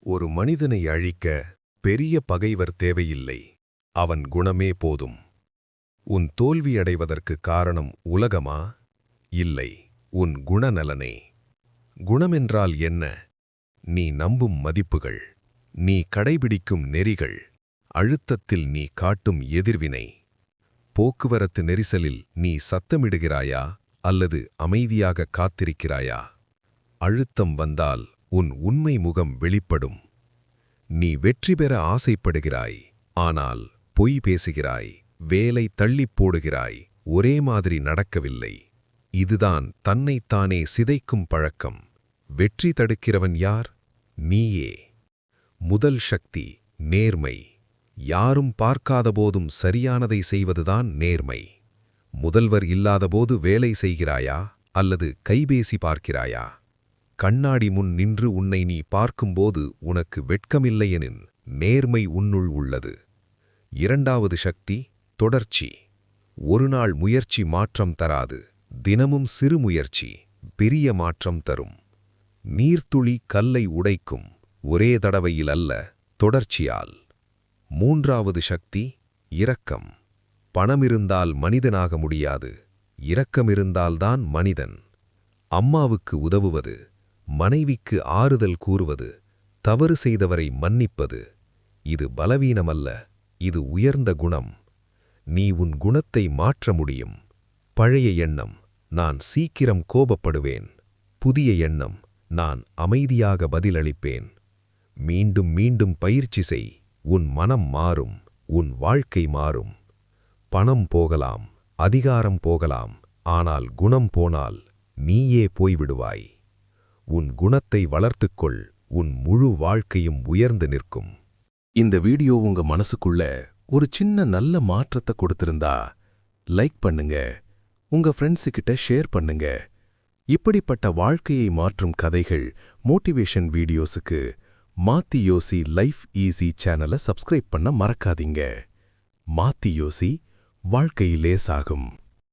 ஒரு மனிதனை அழிக்க பெரிய பகைவர் தேவையில்லை, அவன் குணமே போதும். உன் தோல்வியடைவதற்கு காரணம் உலகமா? இல்லை, உன் குணநலனே. குணமென்றால் என்ன? நீ நம்பும் மதிப்புகள், நீ கடைபிடிக்கும் நெறிகள், அழுத்தத்தில் நீ காட்டும் எதிர்வினை. போக்குவரத்து நெரிசலில் நீ சத்தமிடுகிறாயா அல்லது அமைதியாக காத்திருக்கிறாயா? அழுத்தம் வந்தால் உன் உண்மை முகம் வெளிப்படும். நீ வெற்றி பெற ஆசைப்படுகிறாய், ஆனால் பொய் பேசுகிறாய், வேலை தள்ளிப் போடுகிறாய், ஒரே மாதிரி நடக்கவில்லை. இதுதான் தன்னைத்தானே சிதைக்கும் பழக்கம். வெற்றி தடுக்கிறவன் யார்? நீயே. முதல் சக்தி நேர்மை. யாரும் பார்க்காதபோதும் சரியானதை செய்வதுதான் நேர்மை. முதல்வர் இல்லாதபோது வேலை செய்கிறாயா அல்லது கைபேசி பார்க்கிறாயா? கண்ணாடி முன் நின்று உன்னை நீ பார்க்கும்போது உனக்கு வெட்கமில்லையெனின் நேர்மை உன்னுள் உள்ளது. இரண்டாவது சக்தி தொடர்ச்சி. ஒரு நாள் முயற்சி மாற்றம் தராது, தினமும் சிறு முயற்சி பெரிய மாற்றம் தரும். நீர்த்துளி கல்லை உடைக்கும், ஒரே தடவையில் அல்ல, தொடர்ச்சியால். மூன்றாவது சக்தி இரக்கம். பணமிருந்தால் மனிதனாக முடியாது, இரக்கமிருந்தால்தான் மனிதன். அம்மாவுக்கு உதவுவது, மனைவிக்கு ஆறுதல் கூறுவது, தவறு செய்தவரை மன்னிப்பது, இது பலவீனமல்ல, இது உயர்ந்த குணம். நீ உன் குணத்தை மாற்ற முடியும். பழைய எண்ணம், நான் சீக்கிரம் கோபப்படுவேன். புதிய எண்ணம், நான் அமைதியாக பதிலளிப்பேன். மீண்டும் மீண்டும் பயிற்சி செய், உன் மனம் மாறும், உன் வாழ்க்கை மாறும். பணம் போகலாம், அதிகாரம் போகலாம், ஆனால் குணம் போனால் நீயே போய்விடுவாய். உன் குணத்தை வளர்த்துக்கொள், உன் முழு வாழ்க்கையும் உயர்ந்து நிற்கும். இந்த வீடியோ உங்க மனசுக்குள்ள ஒரு சின்ன நல்ல மாற்றத்தை கொடுத்திருந்தா லைக் பண்ணுங்க, உங்க ஃப்ரெண்ட்ஸுக்கிட்ட ஷேர் பண்ணுங்க. இப்படிப்பட்ட வாழ்க்கையை மாற்றும் கதைகள், மோட்டிவேஷன் வீடியோஸுக்கு மாத்தி யோசி லைஃப் ஈஸி சேனலை சப்ஸ்கிரைப் பண்ண மறக்காதீங்க. மாத்தி யோசி, வாழ்க்கை லேசாகும்.